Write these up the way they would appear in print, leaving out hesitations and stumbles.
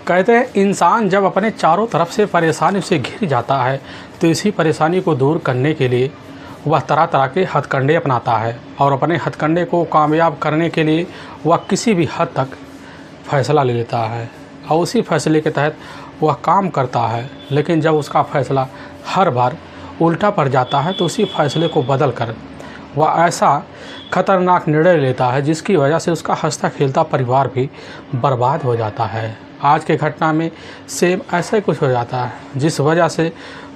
कहते हैं इंसान जब अपने चारों तरफ से परेशानी से घिर जाता है तो इसी परेशानी को दूर करने के लिए वह तरह तरह के हथकंडे अपनाता है और अपने हथकंडे को कामयाब करने के लिए वह किसी भी हद तक फैसला ले लेता है और उसी फैसले के तहत वह काम करता है। लेकिन जब उसका फैसला हर बार उल्टा पड़ जाता है तो उसी फैसले को बदल कर वह ऐसा खतरनाक निर्णय लेता है जिसकी वजह से उसका हंसता खेलता परिवार भी बर्बाद हो जाता है। आज के घटना में सेम ऐसा ही कुछ हो जाता है जिस वजह से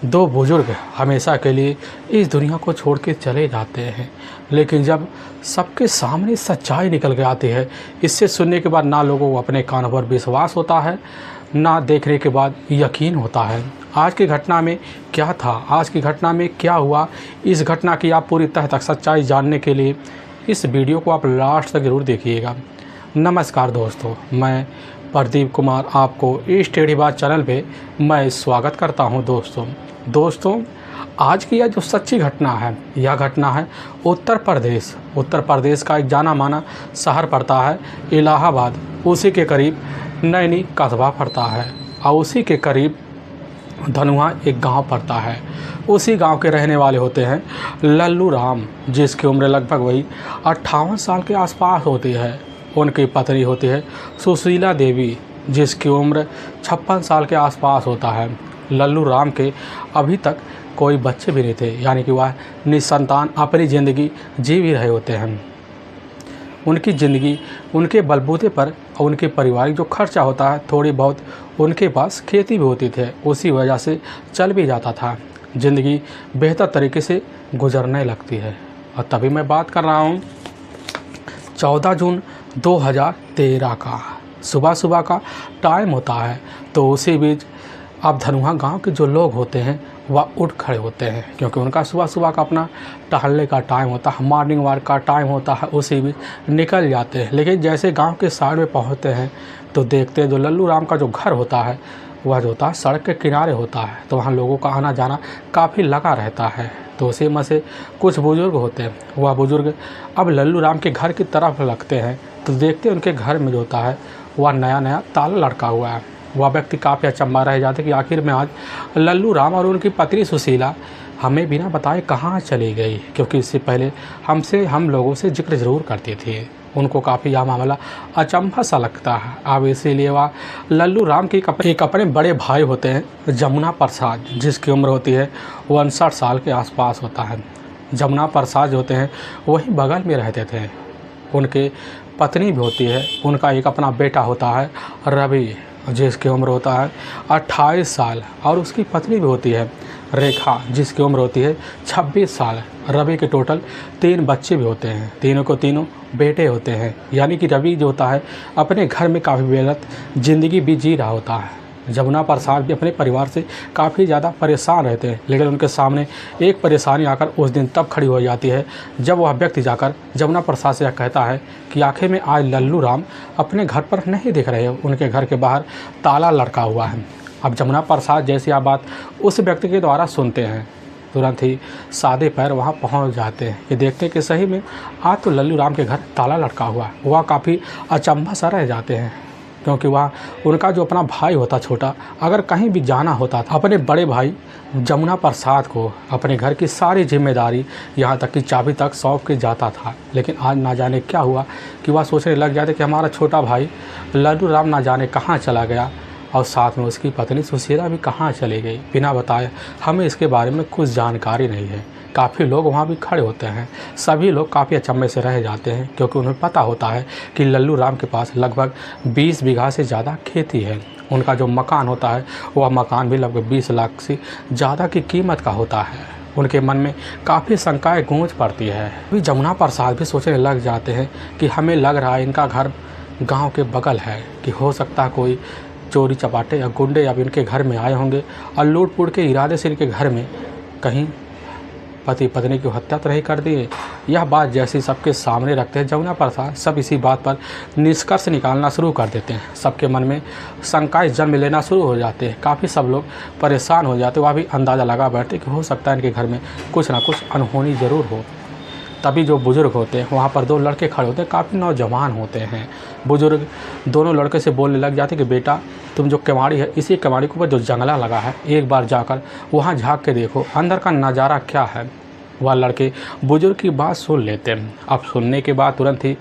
दो बुजुर्ग हमेशा के लिए इस दुनिया को छोड़ के चले जाते हैं। लेकिन जब सबके सामने सच्चाई निकल के आती है, इससे सुनने के बाद ना लोगों को अपने कानों पर विश्वास होता है, ना देखने के बाद यकीन होता है। आज की घटना में क्या था, आज की घटना में क्या हुआ, इस घटना की आप पूरी तह तक सच्चाई जानने के लिए इस वीडियो को आप लास्ट तक ज़रूर देखिएगा। नमस्कार दोस्तों, मैं प्रदीप कुमार आपको इस टेढ़ी बात चैनल पे मैं स्वागत करता हूं। दोस्तों आज की यह जो सच्ची घटना है, यह घटना है उत्तर प्रदेश का एक जाना माना शहर पड़ता है इलाहाबाद। उसी के करीब नैनी कस्बा पड़ता है और उसी के करीब धनुआ एक गांव पड़ता है। उसी गांव के रहने वाले होते हैं लल्लू राम, जिसकी उम्र लगभग वही 58 साल के आसपास होती है। उनकी पत्नी होती है सुशीला देवी, जिसकी उम्र 56 साल के आसपास होता है। लल्लू राम के अभी तक कोई बच्चे भी नहीं थे, यानी कि वह निसंतान अपनी ज़िंदगी जी भी रहे होते हैं। उनकी ज़िंदगी उनके बलबूते पर और उनके पारिवारिक जो खर्चा होता है, थोड़ी बहुत उनके पास खेती भी होती थी, उसी वजह से चल भी जाता था। ज़िंदगी बेहतर तरीके से गुजरने लगती है। और तभी मैं बात कर रहा हूँ 14 जून 2013 का। सुबह का टाइम होता है, तो उसी बीच अब धनुआ गांव के जो लोग होते हैं वह उठ खड़े होते हैं, क्योंकि उनका सुबह का अपना टहलने का टाइम होता है, मॉर्निंग वॉक का टाइम होता है। उसी बीच निकल जाते हैं। लेकिन जैसे गांव के साइड में पहुंचते हैं तो देखते हैं जो लल्लू राम का जो घर होता है वह जो होता है सड़क के किनारे होता है, तो वहाँ लोगों का आना जाना काफ़ी लगा रहता है। तो उसी में से कुछ बुज़ुर्ग होते हैं, वह बुज़ुर्ग अब लल्लू राम के घर की तरफ लगते हैं तो देखते हैं उनके घर में जो होता है वह नया ताला लटका हुआ है। वह व्यक्ति काफ़ी अचंभा रह जाते कि आखिर में आज लल्लू राम और उनकी पत्नी सुशीला हमें बिना बताए कहाँ चली गई, क्योंकि इससे पहले हम लोगों से जिक्र ज़रूर करती थी। उनको काफ़ी यह मामला अचंभा सा लगता है। अब इसीलिए वह लल्लू राम के एक अपने बड़े भाई होते हैं जमुना प्रसाद, जिसकी उम्र होती है 59 साल के आसपास होता है। जमुना प्रसाद जो होते हैं वही बगल में रहते थे। उनके पत्नी भी होती है, उनका एक अपना बेटा होता है रवि, जिसकी उम्र होता है 28 साल, और उसकी पत्नी भी होती है रेखा, जिसकी उम्र होती है 26 साल। रवि के टोटल 3 बच्चे भी होते हैं, तीनों बेटे होते हैं। यानी कि रवि जो होता है अपने घर में काफ़ी बेहद ज़िंदगी भी जी रहा होता है। जमुना प्रसाद भी अपने परिवार से काफ़ी ज़्यादा परेशान रहते हैं, लेकिन उनके सामने एक परेशानी आकर उस दिन तब खड़ी हो जाती है जब वह व्यक्ति जाकर जमुना प्रसाद से कहता है कि आखिर में आज लल्लू राम अपने घर पर नहीं दिख रहे, उनके घर के बाहर ताला लटका हुआ है। अब जमुना प्रसाद जैसी आप बात उस व्यक्ति के द्वारा सुनते हैं, तुरंत ही सादे पैर वहां पहुंच जाते हैं। ये देखते हैं कि सही में आज तो लल्लू राम के घर ताला लटका हुआ है। वह काफ़ी अचंभा सा रह जाते हैं, क्योंकि वह उनका जो अपना भाई होता छोटा, अगर कहीं भी जाना होता था अपने बड़े भाई जमुना प्रसाद को अपने घर की सारी जिम्मेदारी यहाँ तक कि चाबी तक सौंप के जाता था। लेकिन आज ना जाने क्या हुआ कि वह सोचने लग जाते कि हमारा छोटा भाई लल्लू राम ना जाने कहाँ चला गया, और साथ में उसकी पत्नी सुशीला भी कहाँ चली गई बिना बताए। हमें इसके बारे में कुछ जानकारी नहीं है। काफ़ी लोग वहाँ भी खड़े होते हैं, सभी लोग काफ़ी अचंभे से रह जाते हैं, क्योंकि उन्हें पता होता है कि लल्लू राम के पास लगभग 20 बीघा से ज़्यादा खेती है। उनका जो मकान होता है वह मकान भी लगभग 20 लाख से ज़्यादा की कीमत का होता है। उनके मन में काफ़ी शंकाएं गूंज पड़ती है। अभी जमुना प्रसाद भी सोचने लग जाते हैं कि हमें लग रहा है इनका घर गाँव के बगल है, कि हो सकता है कोई चोरी चपाटे या गुंडे अब इनके घर में आए होंगे और लूट पुट के इरादे से इनके घर में कहीं पति पत्नी की हत्या तो नहीं कर दी। यह बात जैसी सबके सामने रखते हैं जमुना प्रसाद, सब इसी बात पर निष्कर्ष निकालना शुरू कर देते हैं। सबके मन में शंकाएं जन्म लेना शुरू हो जाते हैं। काफ़ी सब लोग परेशान हो जाते, वह भी अंदाज़ा लगा बैठते कि हो सकता है इनके घर में कुछ ना कुछ अनहोनी ज़रूर हो। तभी जो बुज़ुर्ग होते हैं वहाँ पर 2 लड़के खड़े होते हैं, काफ़ी नौजवान होते हैं। बुज़ुर्ग दोनों लड़के से बोलने लग जाते कि बेटा तुम जो केवाड़ी है, इसी केवाड़ी के ऊपर जो जंगला लगा है, एक बार जाकर वहाँ झाँक के देखो अंदर का नज़ारा क्या है। वह लड़के बुजुर्ग की बात सुन लेते हैं। अब सुनने के बाद तुरंत ही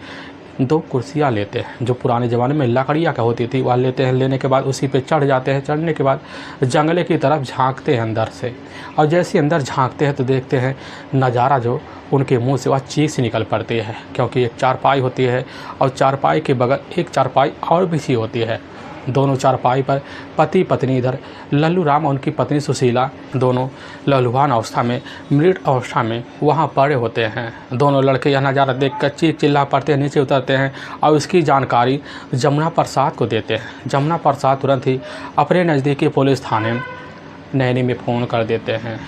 2 कुर्सियाँ लेते हैं, जो पुराने ज़माने में लकड़ियाँ का होती थी, वह लेते हैं। लेने के बाद उसी पे चढ़ जाते हैं। चढ़ने के बाद जंगले की तरफ झांकते हैं अंदर से, और जैसे अंदर झांकते हैं तो देखते हैं नज़ारा जो उनके मुंह से वह चीख सी निकल पड़ती है, क्योंकि एक चारपाई होती है और चारपाई के बगल एक चारपाई और बिछी होती है। दोनों चारपाई पर पति पत्नी, इधर लल्लू राम और उनकी पत्नी सुशीला, दोनों लहलुहान अवस्था में, मृत अवस्था में वहाँ पड़े होते हैं। दोनों लड़के यह नज़ारा देखकर चीख चिल्ला पड़ते हैं, नीचे उतरते हैं और इसकी जानकारी जमुना प्रसाद को देते हैं। जमुना प्रसाद तुरंत ही अपने नज़दीकी पुलिस थाने नैनी में फ़ोन कर देते हैं।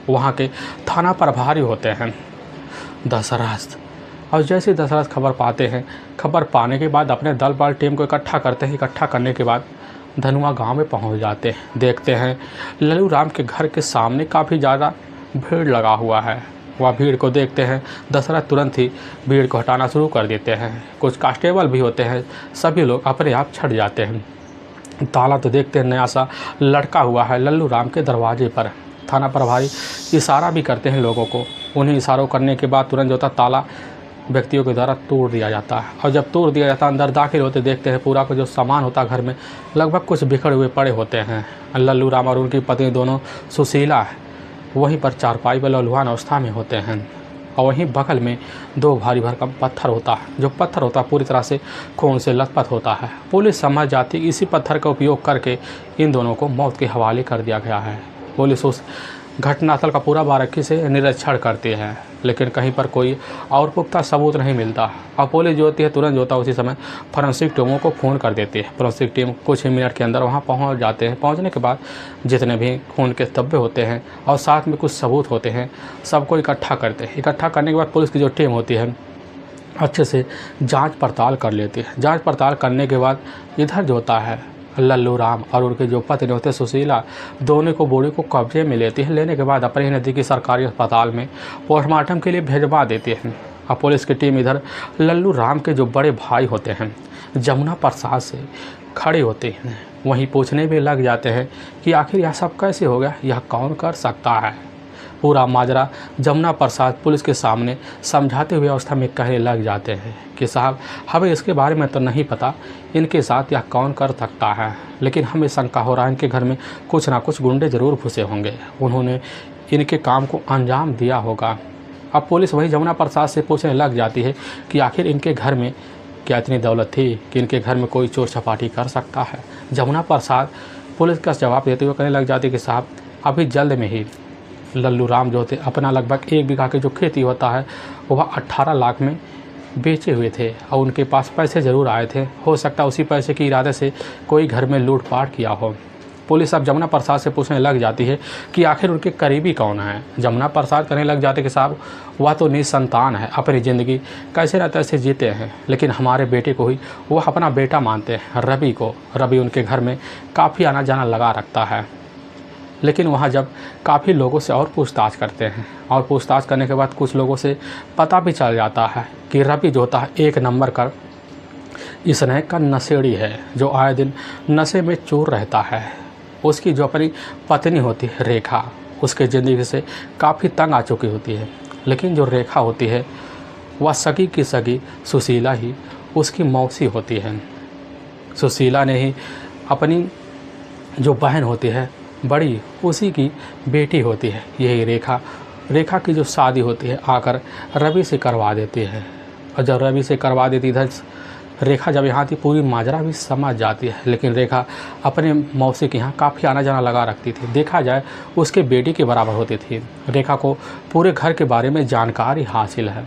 वहाँ के थाना प्रभारी होते हैं दशरथ, और जैसे दशरथ खबर पाते हैं, खबर पाने के बाद अपने दल बल टीम को इकट्ठा करते हैं। इकट्ठा करने के बाद धनुआ गांव में पहुंच जाते हैं। देखते हैं लल्लू राम के घर के सामने काफ़ी ज़्यादा भीड़ लगा हुआ है। वह भीड़ को देखते हैं दशरथ तुरंत ही भीड़ को हटाना शुरू कर देते हैं। कुछ कांस्टेबल भी होते हैं, सभी लोग अपने आप छट जाते हैं। ताला तो देखते हैं नया सा लटका हुआ है लल्लू राम के दरवाजे पर। थाना प्रभारी इशारा भी करते हैं लोगों को। उन्हें इशारों करने के बाद तुरंत जो होता ताला व्यक्तियों के द्वारा तोड़ दिया जाता है, और जब तोड़ दिया जाता है अंदर दाखिल होते देखते हैं पूरा का जो सामान होता है घर में लगभग कुछ बिखरे हुए पड़े होते हैं। लल्लू राम और उनकी पत्नी दोनों सुशीला वहीं पर चारपाई पर लहलुहान अवस्था में होते हैं, और वहीं बगल में 2 भारी भरकम पत्थर होता है। जो पत्थर होता है पूरी तरह से खून से लथपथ होता है। पुलिस समझ जाती है इसी पत्थर का उपयोग करके इन दोनों को मौत के हवाले कर दिया गया है। पुलिस उस घटनास्थल का पूरा बारीकी से निरीक्षण करती है, लेकिन कहीं पर कोई और पुख्ता सबूत नहीं मिलता। और पुलिस जो होती है तुरंत जो होता है उसी समय फॉरेंसिक टीमों को फ़ोन कर देती है। फॉरेंसिक टीम कुछ ही मिनट के अंदर वहां पहुंच जाते हैं। पहुंचने के बाद जितने भी खून के धब्बे होते हैं और साथ में कुछ सबूत होते हैं, सबको इकट्ठा करते हैं। इकट्ठा करने के बाद पुलिस की जो टीम होती है अच्छे से जाँच पड़ताल कर लेती है। जाँच पड़ताल करने के बाद इधर जो होता है लल्लू राम और उनके जो पत्नी होते हैं सुशीला, दोनों को बॉडी को कब्जे में लेती है। लेने के बाद अपने नज़दीकी सरकारी अस्पताल में पोस्टमार्टम के लिए भेजवा देती है। और पुलिस की टीम इधर लल्लू राम के जो बड़े भाई होते हैं जमुना प्रसाद से खड़े होते हैं। वहीं पूछने भी लग जाते हैं कि आखिर यह सब कैसे हो गया, यह कौन कर सकता है। पूरा माजरा जमुना प्रसाद पुलिस के सामने समझाते हुए अवस्था में कहने लग जाते हैं कि साहब हमें इसके बारे में तो नहीं पता इनके साथ यह कौन कर सकता है, लेकिन हमें शंका हो रहा है इनके घर में कुछ ना कुछ गुंडे ज़रूर घुसे होंगे, उन्होंने इनके काम को अंजाम दिया होगा। अब पुलिस वही जमुना प्रसाद से पूछने लग जाती है कि आखिर इनके घर में क्या इतनी दौलत थी कि इनके घर में कोई चोर चपाटी कर सकता है। जमुना प्रसाद पुलिस का जवाब देते हुए कहने लग जाते कि साहब अभी जल्द में ही लल्लू राम जो थे अपना लगभग 1 बीघा के जो खेती होता है वह 18 लाख में बेचे हुए थे, और उनके पास पैसे ज़रूर आए थे। हो सकता है उसी पैसे के इरादे से कोई घर में लूटपाट किया हो। पुलिस अब जमुना प्रसाद से पूछने लग जाती है कि आखिर उनके करीबी कौन है। जमुना प्रसाद कहने लग जाते कि साहब वह तो निसंतान है, अपनी ज़िंदगी कैसे न तैसे जीते हैं, लेकिन हमारे बेटे को ही वह अपना बेटा मानते हैं, रवि को। रवि उनके घर में काफ़ी आना जाना लगा रखता है। लेकिन वहाँ जब काफ़ी लोगों से और पूछताछ करते हैं, और पूछताछ करने के बाद कुछ लोगों से पता भी चल जाता है कि रवि जो होता है 1 नंबर का स्नेक का नशेड़ी है, जो आए दिन नशे में चूर रहता है। उसकी जो अपनी पत्नी होती है रेखा, उसके ज़िंदगी से काफ़ी तंग आ चुकी होती है, लेकिन जो रेखा होती है वह सगी की सगी सुशीला ही उसकी मौसी होती है। सुशीला ने ही अपनी जो बहन होती है बड़ी, उसी की बेटी होती है। यही रेखा की जो शादी होती है आकर रवि से करवा देती है, और जब रवि से करवा देती इधर रेखा जब यहाँ थी पूरी माजरा भी समझ जाती है। लेकिन रेखा अपने मौसी के यहाँ काफ़ी आना जाना लगा रखती थी, देखा जाए उसके बेटी के बराबर होती थी। रेखा को पूरे घर के बारे में जानकारी हासिल है।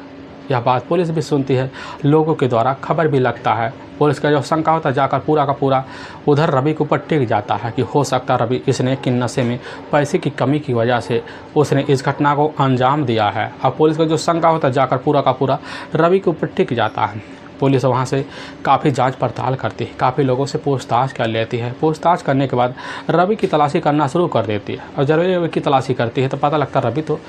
यह बात पुलिस भी सुनती है, लोगों के द्वारा खबर भी लगता है। पुलिस का जो शंका होता है जाकर पूरा का पूरा उधर रवि के ऊपर टिक जाता है कि हो सकता है रवि इसने कि नशे में पैसे की कमी की वजह से उसने इस घटना को अंजाम दिया है। अब पुलिस का जो शंका होता है जाकर पूरा का पूरा रवि के ऊपर टिक जाता है। पुलिस वहाँ से काफ़ी जांच पड़ताल करती है, काफ़ी लोगों से पूछताछ कर लेती है। पूछताछ करने के बाद रवि की तलाशी करना शुरू कर देती है, और जब रवि की तलाशी करती है तो पता लगता है रवि तो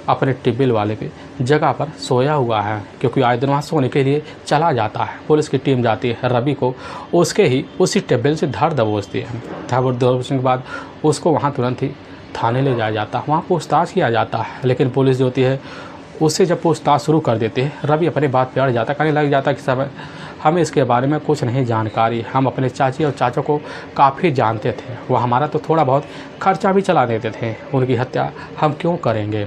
अपने टिबिल वाले के जगह पर सोया हुआ है, क्योंकि आए दिन वहाँ सोने के लिए चला जाता है। पुलिस की टीम जाती है, रवि को उसके ही उसी टेबल से धर दबोचती है। धर दबोचने के बाद उसको वहाँ तुरंत ही थाने ले जाया जाता है, वहाँ पूछताछ किया जाता है। लेकिन पुलिस जो होती है उससे जब पूछताछ शुरू कर देते हैं, रवि अपनी बात पे अड़ जाता, कहने लग जाता कि सब हमें इसके बारे में कुछ नहीं जानकारी, हम अपने चाची और चाचा को काफ़ी जानते थे, वो हमारा तो थोड़ा बहुत खर्चा भी चला देते थे, उनकी हत्या हम क्यों करेंगे।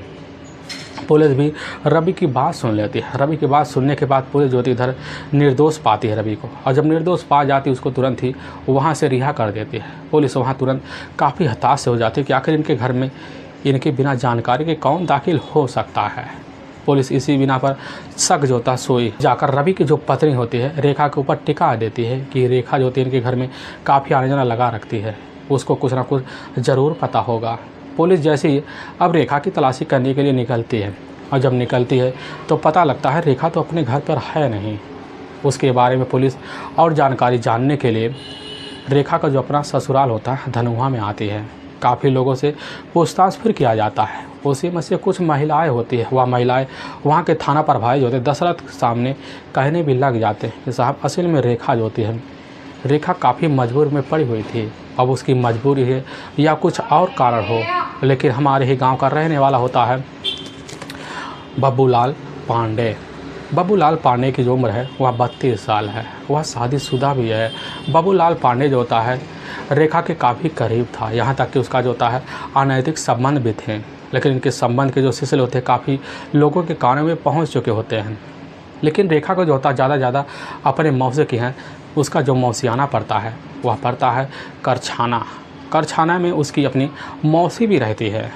पुलिस भी रवि की बात सुन लेती है। रवि की बात सुनने के बाद पुलिस जो होती इधर निर्दोष पाती है रवि को, और जब निर्दोष पा जाती है उसको तुरंत ही वहाँ से रिहा कर देती है। पुलिस वहाँ तुरंत काफ़ी हताश से हो जाती है कि आखिर इनके घर में इनके बिना जानकारी के कौन दाखिल हो सकता है। पुलिस इसी बिना पर शक जो होता सोई जाकर रवि की जो पत्नी होती है रेखा के ऊपर टिका देती है कि रेखा जो होती है इनके घर में काफ़ी आना जाना लगा रखती है, उसको कुछ ना कुछ ज़रूर पता होगा। पुलिस जैसे ही अब रेखा की तलाशी करने के लिए निकलती है, और जब निकलती है तो पता लगता है रेखा तो अपने घर पर है नहीं। उसके बारे में पुलिस और जानकारी जानने के लिए रेखा का जो अपना ससुराल होता है धनुआ में आती है। काफ़ी लोगों से पूछताछ फिर किया जाता है, उसी में से कुछ महिलाएं होती है, वह महिलाएं वहाँ के थाना प्रभारी जो होते हैं दशरथ सामने कहने भी लग जाते हैं कि साहब असल में रेखा जो होती है, रेखा काफ़ी मजबूर में पड़ी हुई थी, अब उसकी मजबूरी है या कुछ और कारण हो, लेकिन हमारे ही गांव का रहने वाला होता है बब्बूलाल पांडे। बब्बूलाल पांडे की जो उम्र है वह 32 साल है, वह शादीशुदा भी है। बब्बूलाल पांडे जो होता है रेखा के काफ़ी करीब था, यहाँ तक कि उसका जो होता है अनैतिक संबंध भी थे, लेकिन इनके संबंध के जो सिलसिले होते हैं काफ़ी लोगों के कानों में पहुँच चुके होते हैं। लेकिन रेखा को जो होता है ज़्यादा अपने मौसे की हैं, उसका जो मौसियाना पड़ता है वह पड़ता है करछाना। करछाना में उसकी अपनी मौसी भी रहती है,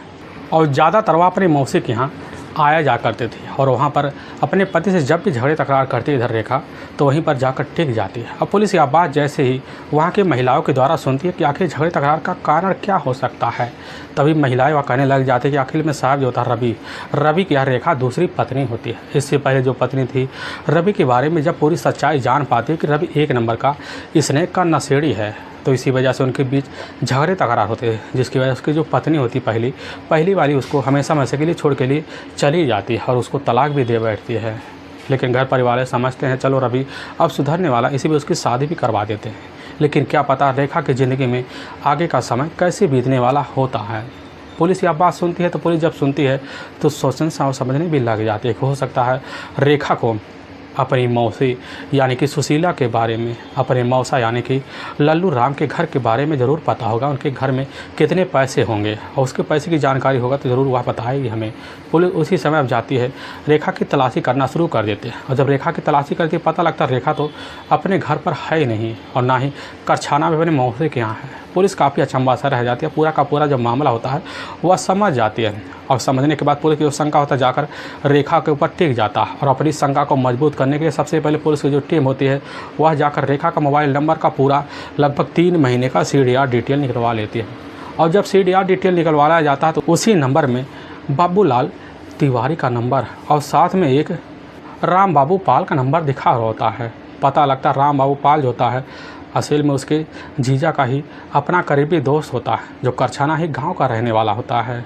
और ज़्यादातर वह अपने मौसी के यहाँ आया जा करते थे, और वहाँ पर अपने पति से जब भी झगड़े तकरार करती इधर रेखा तो वहीं पर जाकर टिक जाती है। अब पुलिस यह बात जैसे ही वहाँ की महिलाओं के द्वारा सुनती है कि आखिर झगड़े तकरार का कारण क्या हो सकता है, तभी महिलाएं वह कहने लग जाती है कि आखिर में साहब जो होता है रवि की यह रेखा दूसरी पत्नी होती है। इससे पहले जो पत्नी थी रवि के बारे में जब पूरी सच्चाई जान पाती है कि रवि एक नंबर का स्नेक का नशेड़ी है, तो इसी वजह से उनके बीच झगड़े तकरार होते हैं, जिसकी वजह से उसकी जो पत्नी होती पहली वाली उसको हमेशा हमेशा के लिए छोड़ के लिए चली जाती है और उसको तलाक भी दे बैठती है। लेकिन घर परिवार समझते हैं चलो रवि अब सुधरने वाला, इसी में उसकी शादी भी करवा देते हैं। लेकिन क्या पता रेखा की ज़िंदगी में आगे का समय कैसे बीतने वाला होता है। पुलिस यह बात सुनती है तो पुलिस जब सुनती है तो सोचने समझने भी लग जाती है कि हो सकता है रेखा को अपनी मौसी यानी कि सुशीला के बारे में, अपने मौसा यानी कि लल्लू राम के घर के बारे में ज़रूर पता होगा, उनके घर में कितने पैसे होंगे और उसके पैसे की जानकारी होगा तो ज़रूर वह बताएगी हमें। पुलिस उसी समय अब जाती है रेखा की तलाशी करना शुरू कर देते हैं, और जब रेखा की तलाशी करके पता लगता है रेखा तो अपने घर पर है ही नहीं और ना ही करछाना में अपने मौसे के यहाँ है। पुलिस काफ़ी अचंभा सा रह जाती है, पूरा का पूरा जो मामला होता है वह समझ जाती है, और समझने के बाद पुलिस की जो शंका होता है जाकर रेखा के ऊपर टिक जाता है, और अपनी शंका को मजबूत करने के लिए सबसे पहले पुलिस की जो टीम होती है वह जाकर रेखा का मोबाइल नंबर का पूरा लगभग 3 महीने का CDR डिटेल निकलवा लेती है। और जब CDR डिटेल निकलवाया जाता है तो उसी नंबर में बब्बूलाल तिवारी का नंबर और साथ में एक राम बाबू पाल का नंबर दिखा होता है। पता लगता है राम बाबू पाल जो होता है असल में उसके जीजा का ही अपना करीबी दोस्त होता है, जो करछाना ही गांव का रहने वाला होता है।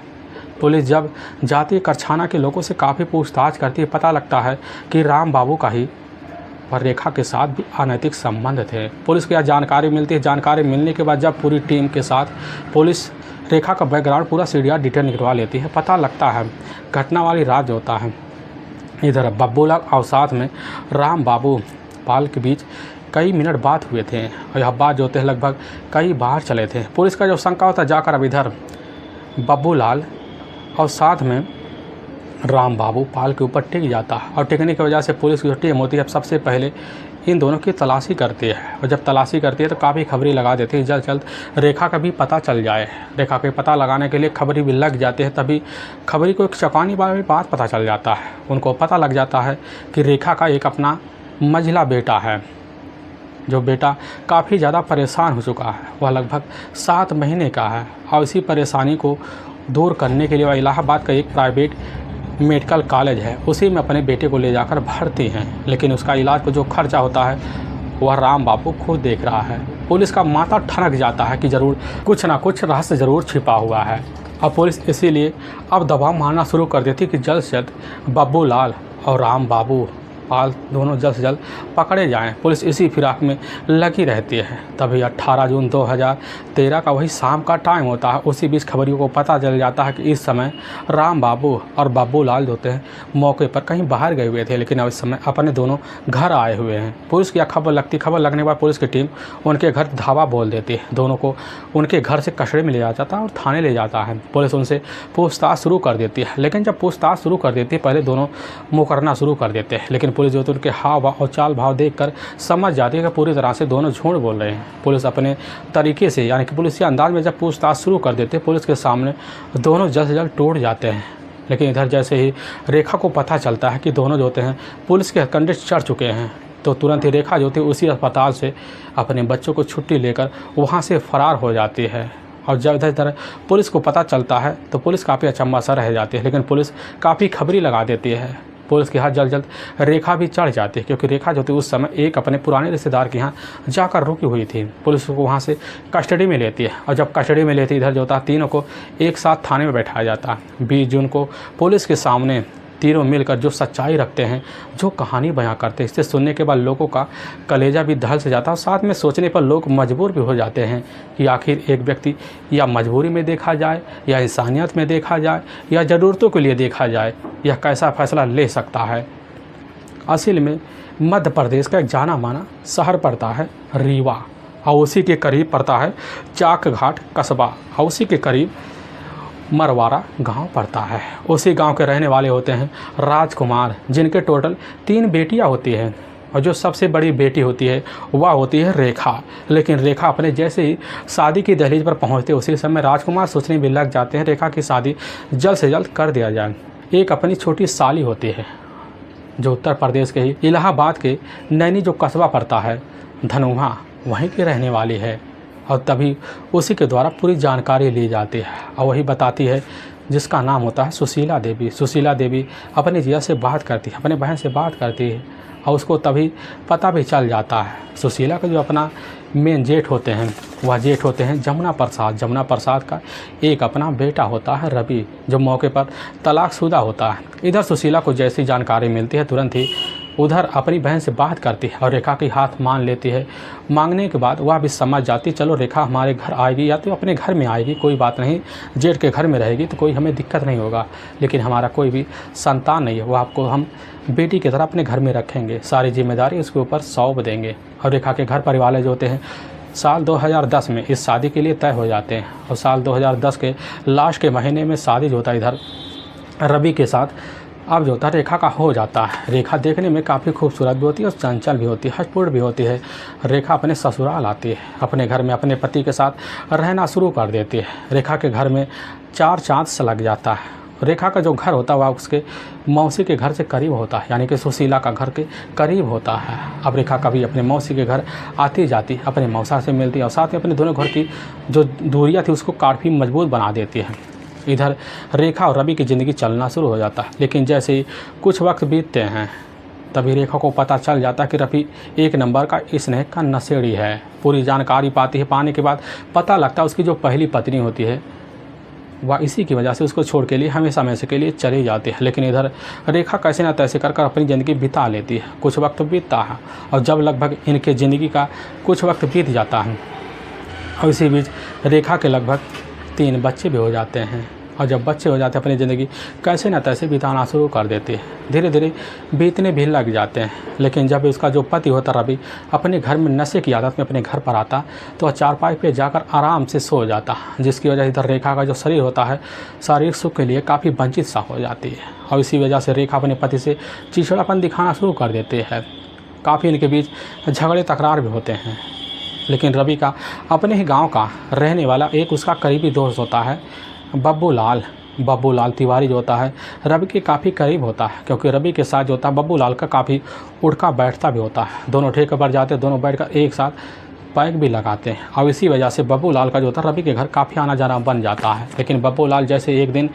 पुलिस जब जाती है करछाना के लोगों से काफ़ी पूछताछ करती है, पता लगता है कि राम बाबू का ही और रेखा के साथ भी अनैतिक संबंध थे। पुलिस को यह जानकारी मिलती है, जानकारी मिलने के बाद जब पूरी टीम के साथ पुलिस रेखा का बैकग्राउंड पूरा CDR डिटेल निकलवा लेती है, पता लगता है घटना वाली रात जो होता है इधर बब्बूलाल और साथ में राम बाबू पाल के बीच कई मिनट बात हुए थे, और यह बात जो होते हैं लगभग कई बार चले थे। पुलिस का जो शंका होता है जाकर अब इधर बब्बूलाल और साथ में राम बाबू पाल के ऊपर टिक जाता है, और टिकने की वजह से पुलिस की जो टीम होती है सबसे पहले इन दोनों की तलाशी करती है, और जब तलाशी करती है तो काफ़ी खबरें लगा देती है जल्द रेखा का भी पता चल जाए। रेखा के पता लगाने के लिए खबरें भी लग जाते हैं, तभी खबरी को एक चौंकाने वाली बात पता चल जाता है। उनको पता लग जाता है कि रेखा का एक अपना मंझला बेटा है, जो बेटा काफ़ी ज़्यादा परेशान हो चुका है, वह लगभग 7 महीने का है, और इसी परेशानी को दूर करने के लिए वह इलाहाबाद का एक प्राइवेट मेडिकल कॉलेज है उसी में अपने बेटे को ले जाकर भर्ती हैं। लेकिन उसका इलाज को जो खर्चा होता है वह राम बाबू खुद देख रहा है। पुलिस का माथा ठनक जाता है कि ज़रूर कुछ ना कुछ रहस्य ज़रूर छिपा हुआ है। अब पुलिस इसीलिए अब दबाव मारना शुरू कर देती कि जल्द से जल्द बब्बू लाल और राम बाबू पाल दोनों जल्द से जल्द पकड़े जाएं। पुलिस इसी फिराक में लगी रहती है। तभी 18 जून 2013 का वही शाम का टाइम होता है। उसी बीच खबरियों को पता चल जाता है कि इस समय राम बाबू और बब्बू लाल जो होते हैं मौके पर कहीं बाहर गए हुए थे, लेकिन अब इस समय अपने दोनों घर आए हुए हैं। पुलिस की खबर लगने के बाद पुलिस की टीम उनके घर धावा बोल देती है। दोनों को उनके घर से कस्टडी में ले जाता है और थाने ले जाता है। पुलिस उनसे पूछताछ शुरू कर देती है, लेकिन जब पूछताछ शुरू कर देती है पहले दोनों मुकरना शुरू कर देते हैं, लेकिन पुलिस जो तो उनके हाव भाव और चाल भाव देखकर समझ जाती है कि पूरी तरह से दोनों झूठ बोल रहे हैं। पुलिस अपने तरीके से यानी कि पुलिस के अंदाज में जब पूछताछ शुरू कर देते हैं, पुलिस के सामने दोनों जल्द से जल्द टूट जाते हैं। लेकिन इधर जैसे ही रेखा को पता चलता है कि दोनों जो होते हैं पुलिस के हथकंडे चढ़ चुके हैं, तो तुरंत ही रेखा जो होती है उसी अस्पताल से अपने बच्चों को छुट्टी लेकर वहाँ से फरार हो जाती है। और जब इधर पुलिस को पता चलता है तो पुलिस काफ़ी अचंभा सा रह जाती है, लेकिन पुलिस काफ़ी खबरी लगा देती है। पुलिस के हाथ जल्द रेखा भी चढ़ जाती है, क्योंकि रेखा जो थी उस समय एक अपने पुराने रिश्तेदार के यहाँ जाकर रुकी हुई थी। पुलिस को वहाँ से कस्टडी में लेती है, और जब कस्टडी में लेती इधर जो होता तीनों को एक साथ थाने में बैठाया जाता है। 20 जून को पुलिस के सामने तीनों मिलकर जो सच्चाई रखते हैं, जो कहानी बयां करते हैं, इसे सुनने के बाद लोगों का कलेजा भी दहल से जाता है। और साथ में सोचने पर लोग मजबूर भी हो जाते हैं कि आखिर एक व्यक्ति या मजबूरी में देखा जाए, या इंसानियत में देखा जाए, या ज़रूरतों के लिए देखा जाए, यह कैसा फैसला ले सकता है। असल में मध्य प्रदेश का एक जाना माना शहर पड़ता है रीवा, और उसी के करीब पड़ता है चाक घाट कस्बा, और उसी के करीब मरवारा गांव पड़ता है। उसी गांव के रहने वाले होते हैं राजकुमार, जिनके टोटल 3 बेटियां होती हैं, और जो सबसे बड़ी बेटी होती है वह होती है रेखा। लेकिन रेखा अपने जैसे ही शादी की दहलीज पर पहुंचते उसी समय राजकुमार सोचने भी लग जाते हैं रेखा की शादी जल्द से जल्द कर दिया जाए। एक अपनी छोटी साली होती है जो उत्तर प्रदेश के ही इलाहाबाद के नैनी जो कस्बा पड़ता है धनुहा, वहीं की रहने वाली है। और तभी उसी के द्वारा पूरी जानकारी ली जाती है, और वही बताती है जिसका नाम होता है सुशीला देवी। सुशीला देवी अपनी जिया से बात करती है, अपने बहन से बात करती है, और उसको तभी पता भी चल जाता है। सुशीला का जो अपना मेन जेठ होते हैं वह जेठ होते हैं जमुना प्रसाद। जमुना प्रसाद का एक अपना बेटा होता है रवि, जो मौके पर तलाकशुदा होता है। इधर सुशीला को जैसी जानकारी मिलती है तुरंत ही उधर अपनी बहन से बात करती है और रेखा की हाथ मान लेती है। मांगने के बाद वह भी समझ जाती, चलो रेखा हमारे घर आएगी या तो अपने घर में आएगी, कोई बात नहीं, जेठ के घर में रहेगी तो कोई हमें दिक्कत नहीं होगा, लेकिन हमारा कोई भी संतान नहीं है, वो आपको हम बेटी की तरह अपने घर में रखेंगे, सारी जिम्मेदारी उसके ऊपर सौंप देंगे। और रेखा के घर परिवार वाले जो होते हैं साल 2010 में इस शादी के लिए तय हो जाते हैं, और साल 2010 के लास्ट के महीने में शादी जो होता है इधर रवि के साथ अब जो होता है रेखा का हो जाता है। रेखा देखने में काफ़ी खूबसूरत भी होती है और चंचल भी होती है, हठपूर्ण भी होती है। रेखा अपने ससुराल आती है, अपने घर में अपने पति के साथ रहना शुरू कर देती है। रेखा के घर में 4 चाँद से लग जाता है। रेखा का जो घर होता है वह उसके मौसी के घर से करीब होता है, यानी कि सुशीला का घर के करीब होता है। अब रेखा कभी अपने मौसी के घर आती जाती, अपने मौसा से मिलती है, और साथ में अपने दोनों घर की जो दूरियाँ थी उसको काफ़ी मजबूत बना देती है। इधर रेखा और रवि की ज़िंदगी चलना शुरू हो जाता है। लेकिन जैसे ही कुछ वक्त बीतते हैं तभी रेखा को पता चल जाता है कि रवि एक नंबर का स्नेह का नशेड़ी है। पूरी जानकारी पाती है, पाने के बाद पता लगता है उसकी जो पहली पत्नी होती है वह इसी की वजह से उसको छोड़ के लिए हमेशा हमेशा के लिए चली जाती है। लेकिन इधर रेखा कैसे ना तैसे कर अपनी ज़िंदगी बिता लेती है। कुछ वक्त बीतता है, और जब लगभग इनके ज़िंदगी का कुछ वक्त बीत जाता है, और इसी बीच रेखा के लगभग 3 बच्चे भी हो जाते हैं। और जब बच्चे हो जाते हैं अपनी ज़िंदगी कैसे न तैसे बिताना शुरू कर देते हैं, धीरे धीरे बीतने भी लग जाते हैं। लेकिन जब उसका जो पति होता रवि अपने घर में नशे की आदत में अपने घर पर आता तो वह चारपाई पे जाकर आराम से सो जाता, जिसकी वजह से इधर रेखा का जो शरीर होता है शारीरिक सुख के लिए काफ़ी वंचित सा हो जाती है। और इसी वजह से रेखा अपने पति से चिड़चिड़ापन दिखाना शुरू कर देते हैं। काफ़ी इनके बीच झगड़े तकरार भी होते हैं। लेकिन रवि का अपने ही गांव का रहने वाला एक उसका करीबी दोस्त होता है बब्बू लाल तिवारी, जो होता है रवि के काफ़ी करीब होता है, क्योंकि रवि के साथ जो होता है बब्बू लाल का काफ़ी उठका बैठता भी होता है। दोनों ठेके पर जाते, दोनों बैठकर एक साथ पैक भी लगाते हैं। और इसी वजह से बब्बू लाल का जो होता है रवि के घर काफ़ी आना जाना बन जाता है। लेकिन बब्बू लाल जैसे एक दिन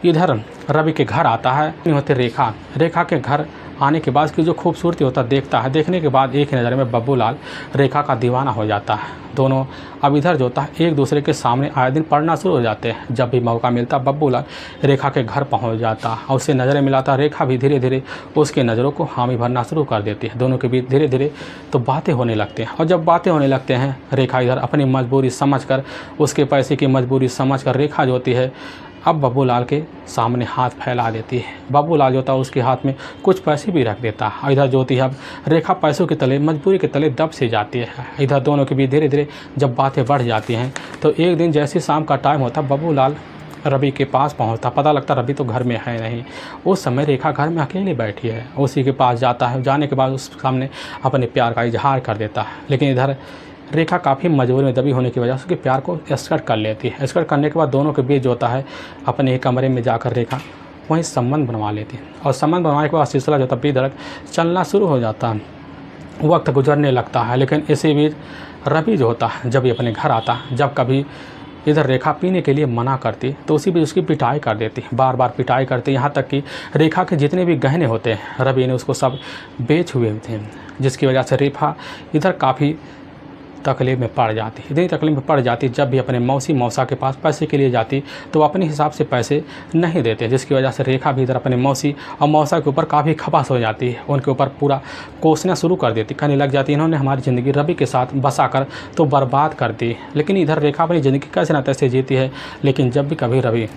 इधर रवि के घर आता है, नहीं होती रेखा के घर आने के बाद उसकी जो खूबसूरती होता देखता है, देखने के बाद एक ही नज़र में बब्बू लाल रेखा का दीवाना हो जाता है। दोनों अब इधर जो होता है एक दूसरे के सामने आए दिन पढ़ना शुरू हो जाते हैं। जब भी मौका मिलता बब्बू लाल रेखा के घर पहुंच जाता और उससे नज़रें मिलाता। रेखा भी धीरे धीरे उसके नज़रों को हामी भरना शुरू कर देती है। दोनों के बीच धीरे धीरे तो बातें होने लगती हैं और जब बातें होने लगते हैं रेखा इधर अपनी मजबूरी समझकर, उसके पैसे की मजबूरी समझकर रेखा जो होती है अब बब्बू लाल के सामने हाथ फैला देती है। बब्बू लाल जो होता है उसके हाथ में कुछ पैसे भी रख देता है। इधर जो होती है अब रेखा पैसों के तले, मजबूरी के तले दब से जाती है। इधर दोनों के बीच धीरे धीरे जब बातें बढ़ जाती हैं तो एक दिन जैसे शाम का टाइम होता बब्बू लाल रवि के पास पहुंचता। पता लगता रवि तो घर में है नहीं। उस समय रेखा घर में अकेली बैठी है। उसी के पास जाता है। जाने के बाद उस सामने अपने प्यार का इजहार कर देता है। लेकिन इधर रेखा काफ़ी मजबूरी में दबी होने की वजह से उसके प्यार को एस्कर्ट कर लेती है। एस्कर्ट करने के बाद दोनों के बीच जो होता है अपने कमरे में जाकर रेखा वहीं संबंध बनवा लेती है और संबंध बनवाने के बाद सिलसिला जो तब धड़क चलना शुरू हो जाता है। वक्त गुजरने लगता है लेकिन इसी बीच रवि जो होता है जब ये अपने घर आता, जब कभी इधर रेखा पीने के लिए मना करती तो उसी बीच उसकी पिटाई कर देती, बार बार पिटाई करती, यहाँ तक कि रेखा के जितने भी गहने होते हैं रवि ने उसको सब बेच हुए थे, जिसकी वजह से रेखा इधर काफ़ी तकलीफ में पड़ जाती। इतनी तकलीफ में पड़ जाती जब भी अपने मौसा के पास पैसे के लिए जाती तो अपने हिसाब से पैसे नहीं देते, जिसकी वजह से रेखा भी इधर अपने मौसी और मौसा के ऊपर काफ़ी खपास हो जाती है। उनके ऊपर पूरा कोसना शुरू कर देती, कहने लग जाती इन्होंने हमारी ज़िंदगी रवि के साथ बसा कर तो बर्बाद कर दी। लेकिन इधर रेखा अपनी ज़िंदगी कैसे ना तैसे जीती है। लेकिन जब भी कभी रवि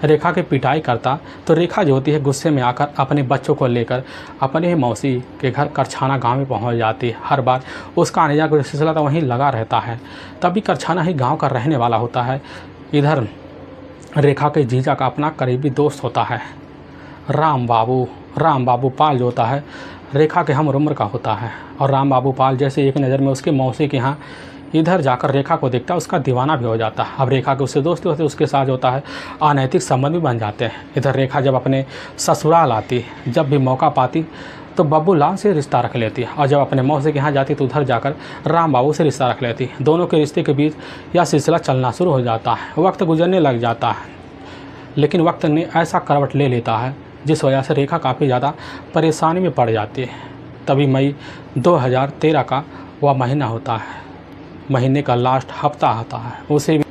रेखा की पिटाई करता तो रेखा जो होती है गुस्से में आकर अपने बच्चों को लेकर अपने मौसी के घर करछाना गांव में पहुंच जाती है। हर बार उसका आने जाने का सिलसिला तो वहीं लगा रहता है। तभी करछाना ही गांव का रहने वाला होता है। इधर रेखा के जीजा का अपना करीबी दोस्त होता है राम बाबू पाल जो होता है रेखा के हम उम्र का होता है। और राम बाबू पाल जैसे एक नज़र में उसके मौसी के यहाँ इधर जाकर रेखा को देखता है उसका दीवाना भी हो जाता है। अब रेखा के उससे दोस्ती होते उसके साथ होता है अनैतिक संबंध भी बन जाते हैं। इधर रेखा जब अपने ससुराल आती, जब भी मौका पाती तो बब्बू लाल से रिश्ता रख लेती है और जब अपने मौसी के यहाँ जाती तो उधर जाकर राम बाबू से रिश्ता रख लेती। दोनों के रिश्ते के बीच यह सिलसिला चलना शुरू हो जाता है। वक्त गुजरने लग जाता है लेकिन वक्त ने ऐसा करवट ले लेता है जिस वजह से रेखा काफ़ी ज़्यादा परेशानी में पड़ जाती है। तभी मई 2013 का वह महीना होता है, महीने का लास्ट हफ्ता आता है। उसे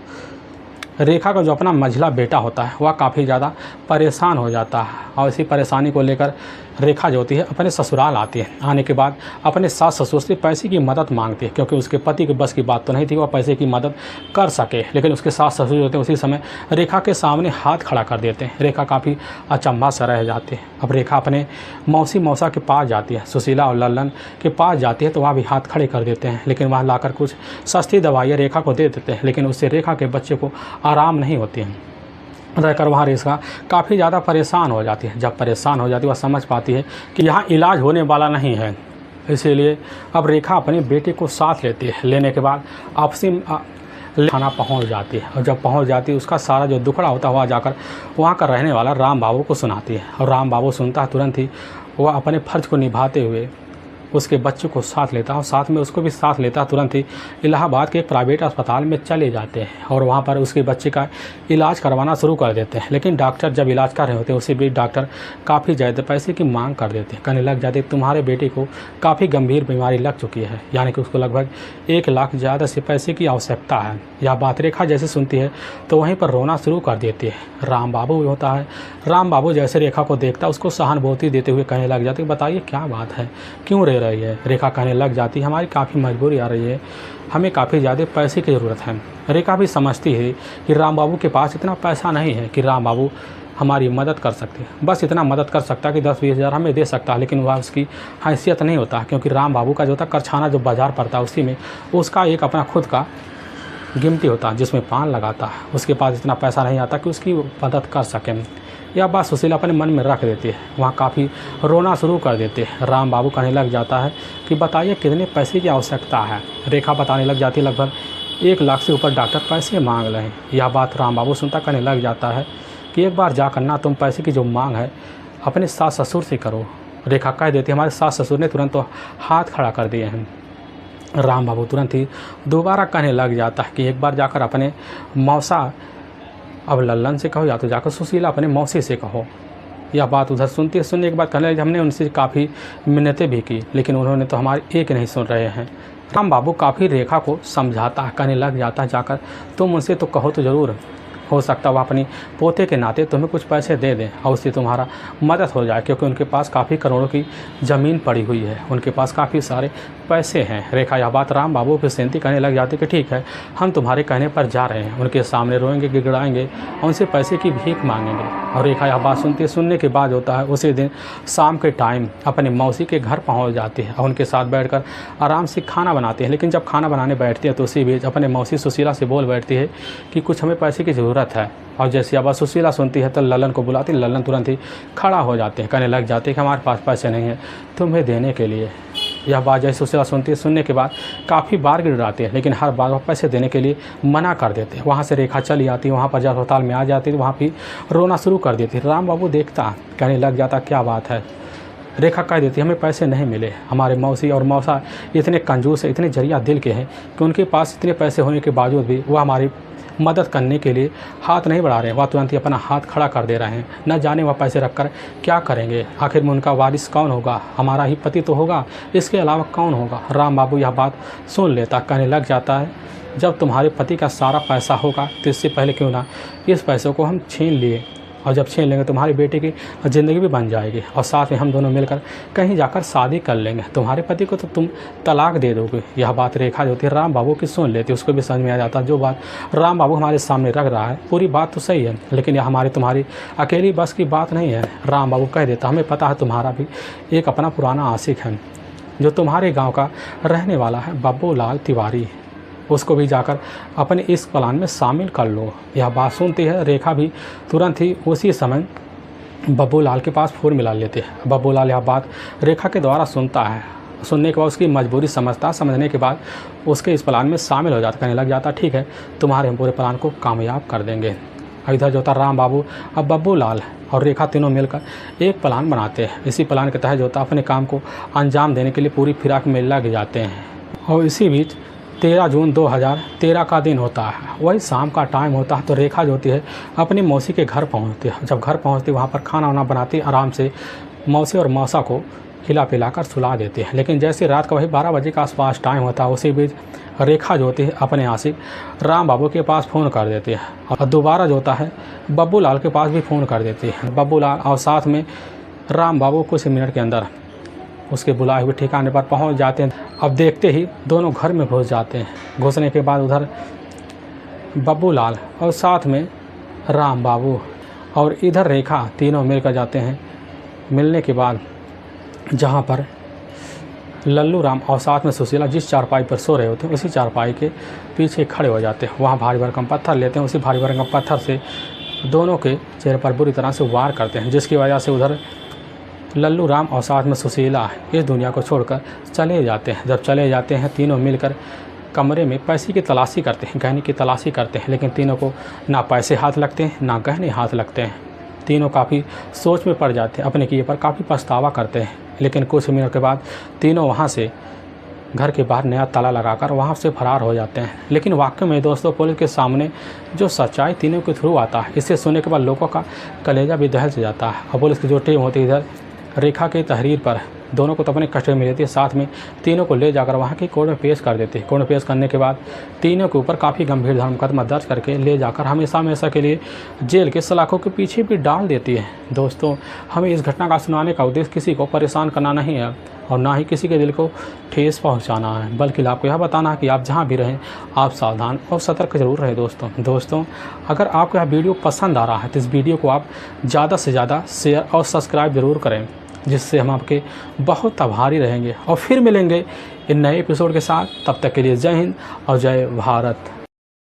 रेखा का जो अपना मंझला बेटा होता है वह काफ़ी ज़्यादा परेशान हो जाता है और इसी परेशानी को लेकर रेखा जो होती है अपने ससुराल आती है। आने के बाद अपने सास ससुर से पैसे की मदद मांगती है क्योंकि उसके पति के बस की बात तो नहीं थी वह पैसे की मदद कर सके। लेकिन उसके सास ससुर जो होते हैं उसी समय रेखा के सामने हाथ खड़ा कर देते हैं। रेखा काफ़ी अचंभा से रह जाती है। अब रेखा अपने मौसा के पास जाती है, सुशीला और लल्लन के पास जाती है तो वहाँ भी हाथ खड़े कर देते हैं। लेकिन वहाँ लाकर कुछ सस्ती दवाइयाँ रेखा को दे देते हैं लेकिन उससे रेखा के बच्चे को आराम नहीं होती हैं। रहकर वहाँ रेखा काफ़ी ज़्यादा परेशान हो जाती है। जब परेशान हो जाती है वह समझ पाती है कि यहाँ इलाज होने वाला नहीं है, इसीलिए अब रेखा अपने बेटे को साथ लेती है। लेने के बाद आपसी थाना पहुँच जाती है और जब पहुँच जाती है उसका सारा जो दुखड़ा होता है वह जाकर वहाँ का रहने वाला राम बाबू को सुनाती है और राम बाबू सुनता है तुरंत ही वह अपने फ़र्ज को निभाते हुए उसके बच्चे को साथ लेता है और साथ में उसको भी साथ लेता है। तुरंत ही इलाहाबाद के एक प्राइवेट अस्पताल में चले जाते हैं और वहाँ पर उसके बच्चे का इलाज करवाना शुरू कर देते हैं। लेकिन डॉक्टर जब इलाज कर रहे होते हैं उसी बीच डॉक्टर काफ़ी ज़्यादा पैसे की मांग कर देते हैं, कहने लग जाते तुम्हारे बेटे को काफ़ी गंभीर बीमारी लग चुकी है, यानी कि उसको लगभग 1 लाख ज़्यादा से पैसे की आवश्यकता है। यह बात रेखा जैसे सुनती है तो वहीं पर रोना शुरू कर देती है। राम बाबू होता है, राम बाबू जैसे रेखा को देखता उसको सहानुभूति देते हुए कहने लग जाते बताइए क्या बात है, क्यों रे रही है। रेखा कहने लग जाती हमारी काफ़ी मजबूरी आ रही है, हमें काफ़ी ज़्यादा पैसे की ज़रूरत है। रेखा भी समझती है कि राम बाबू के पास इतना पैसा नहीं है कि राम बाबू हमारी मदद कर सकते, बस इतना मदद कर सकता कि 10-20 हज़ार हमें दे सकता है, लेकिन वह उसकी हैसियत नहीं होता क्योंकि राम बाबू का जो था करछाना जो बाज़ार पड़ता है उसी में उसका एक अपना खुद का गिमटी होता है जिसमें पान लगाता है, उसके पास इतना पैसा नहीं आता कि उसकी मदद कर सकें। यह बात सुशीला अपने मन में रख देती है, वहाँ काफ़ी रोना शुरू कर देते हैं। राम बाबू कहने लग जाता है कि बताइए कितने पैसे की आवश्यकता है। रेखा बताने लग जाती है लगभग 1 लाख से ऊपर डॉक्टर पैसे मांग रहे हैं। यह बात राम बाबू सुनता कहने लग जाता है कि एक बार जा करना तुम पैसे की जो मांग है अपने सास ससुर से करो। रेखा कह देती है हमारे सास ससुर ने तुरंत तो हाथ खड़ा कर दिए हैं। राम बाबू तुरंत ही दोबारा कहने लग जाता है कि एक बार जाकर अपने मौसा अब लल्लन से कहो या तो जाकर सुशीला अपने मौसी से कहो। यह बात उधर सुनने के बाद कहने लगे, हमने उनसे काफ़ी मिन्नतें भी की, लेकिन उन्होंने तो हमारी एक नहीं सुन रहे हैं। राम बाबू काफ़ी रेखा को समझाता है, कहने लग जाता है जाकर, तुम उनसे तो कहो तो ज़रूर, हो सकता वह अपनी पोते के नाते तुम्हें कुछ पैसे दे दें और उससे तुम्हारा मदद हो जाए, क्योंकि उनके पास काफ़ी करोड़ों की ज़मीन पड़ी हुई है, उनके पास काफ़ी सारे पैसे हैं। रेखा यह बात राम बाबू की सेंती करने लग जाती कि ठीक है, हम तुम्हारे कहने पर जा रहे हैं। उनके सामने रोएंगे, गिड़गिड़ाएंगे और उनसे पैसे की भीख मांगेंगे। और रेखा यह बात सुनने के बाद होता है उसी दिन शाम के टाइम अपनी मौसी के घर पहुँच जाती है और उनके साथ बैठकर आराम से खाना बनाती है। लेकिन जब खाना बनाने बैठती है तो उसी बीच अपने मौसी सुशीला से बोल बैठती है कि कुछ हमें पैसे की ज़रूरत है। और जैसे अब सुशीला सुनती है तो ललन को बुलाती, ललन तुरंत ही खड़ा हो जाते हैं, कहने लग जाते हैं कि हमारे पास पैसे नहीं हैं तुम्हें देने के लिए। यह बात जैसे सुशीला सुनती है, सुनने के बाद काफ़ी बार गिड़ाते हैं, लेकिन हर बार वह पैसे देने के लिए मना कर देते हैं। वहाँ से रेखा चली आती है, वहाँ पर जब अस्पताल में आ जाती है तो वहाँ भी रोना शुरू कर देती है। राम बाबू देखता, कहने लग जाता क्या बात है। रेखा कह देती हमें पैसे नहीं मिले, हमारे मौसी और मौसा इतने कंजूस है, इतने जरिया दिल के हैं कि उनके पास इतने पैसे होने के बावजूद भी वह हमारी मदद करने के लिए हाथ नहीं बढ़ा रहे हैं। वह तुरंत ही अपना हाथ खड़ा कर दे रहे हैं। न जाने वह पैसे रखकर क्या करेंगे, आखिर में उनका वारिस कौन होगा, हमारा ही पति तो होगा, इसके अलावा कौन होगा। राम बाबू यह बात सुन लेता, कहने लग जाता है जब तुम्हारे पति का सारा पैसा होगा तो इससे पहले क्यों ना इस पैसों को हम छीन लिए, और जब छीन लेंगे तुम्हारी बेटी की ज़िंदगी भी बन जाएगी और साथ में हम दोनों मिलकर कहीं जाकर शादी कर लेंगे। तुम्हारे पति को तो तुम तलाक दे दोगे। यह बात रेखा जो थी राम बाबू की सुन लेती, उसको भी समझ में आ जाता जो बात राम बाबू हमारे सामने रख रहा है पूरी बात तो सही है, लेकिन यह तुम्हारी अकेली बस की बात नहीं है। राम बाबू कह देता हमें पता है तुम्हारा भी एक अपना पुराना आशिक है जो तुम्हारे गाँव का रहने वाला है, बब्बू लाल तिवारी, उसको भी जाकर अपने इस प्लान में शामिल कर लो। यह बात सुनती है रेखा भी तुरंत ही उसी समय बब्बू लाल के पास फ़ोन मिला लेते हैं। बब्बू लाल यह बात रेखा के द्वारा सुनता है, सुनने के बाद उसकी मजबूरी समझता, समझने के बाद उसके इस प्लान में शामिल हो जाता, कहने लग जाता ठीक है तुम्हारे हम पूरे प्लान को कामयाब कर देंगे। इधर जो होता राम बाबू अब बब्बू लाल और रेखा तीनों मिलकर एक प्लान बनाते हैं। इसी प्लान के तहत जो होता अपने काम को अंजाम देने के लिए पूरी फिराक में लग जाते हैं। और इसी बीच 13 जून 2013 का दिन होता है, वही शाम का टाइम होता है। तो रेखा जो होती है अपनी मौसी के घर पहुंचती है। जब घर पहुंचती वहाँ पर खाना वाना बनाती, आराम से मौसी और मौसा को खिला पिलाकर सुला देती है। लेकिन जैसे रात का वही 12 बजे का आसपास टाइम होता है, उसी बीच रेखा जो होती है अपने आशिक राम बाबू के पास फ़ोन कर देती है और दोबारा जो होता है बब्बू लाल के पास भी फ़ोन कर देती है। बब्बू लाल और साथ में राम बाबू कुछ मिनट के अंदर उसके बुलाए हुए ठिकाने पर पहुंच जाते हैं। अब देखते ही दोनों घर में घुस जाते हैं। घुसने के बाद उधर बब्बू लाल और साथ में राम बाबू और इधर रेखा तीनों मिलकर जाते हैं। मिलने के बाद जहां पर लल्लू राम और साथ में सुशीला जिस चारपाई पर सो रहे होते हैं उसी चारपाई के पीछे खड़े हो जाते हैं। वहाँ भारी भरकम पत्थर लेते हैं, उसी भारी भरकम पत्थर से दोनों के चेहरे पर बुरी तरह से वार करते हैं, जिसकी वजह से उधर लल्लू राम और साथ में सुशीला इस दुनिया को छोड़कर चले जाते हैं। जब चले जाते हैं तीनों मिलकर कमरे में पैसे की तलाशी करते हैं, गहने की तलाशी करते हैं, लेकिन तीनों को ना पैसे हाथ लगते हैं ना गहने हाथ लगते हैं। तीनों काफ़ी सोच में पड़ जाते हैं, अपने किए पर काफ़ी पछतावा करते हैं। लेकिन कुछ मिनट के बाद तीनों वहाँ से घर के बाहर नया ताला लगाकर वहाँ से फरार हो जाते हैं। लेकिन वाकई में दोस्तों पुलिस के सामने जो सच्चाई तीनों के थ्रू आता है, इसे सुनने के बाद लोगों का कलेजा भी दहल से जाता है। और पुलिस की जो टीम होती है इधर रेखा की तहरीर पर दोनों को तो अपने कस्टडी में लेती है, साथ में तीनों को ले जाकर वहाँ की कोर्ट में पेश कर देती है। कोर्ट में पेश करने के बाद तीनों के ऊपर काफ़ी गंभीर धर्म मुकदमा दर्ज करके ले जाकर हमेशा हमेशा के लिए जेल के सलाखों के पीछे भी डाल देती है। दोस्तों हमें इस घटना का सुनाने का उद्देश्य किसी को परेशान करना नहीं है और ना ही किसी के दिल को ठेस पहुंचाना है, बल्कि आपको यह बताना है कि आप जहां भी रहें आप सावधान और सतर्क जरूर रहें। दोस्तों अगर आपको यह वीडियो पसंद आ रहा है तो इस वीडियो को आप ज़्यादा से ज़्यादा शेयर और सब्सक्राइब जरूर करें, जिससे हम आपके बहुत आभारी रहेंगे। और फिर मिलेंगे इन नए एपिसोड के साथ, तब तक के लिए जय हिंद और जय भारत।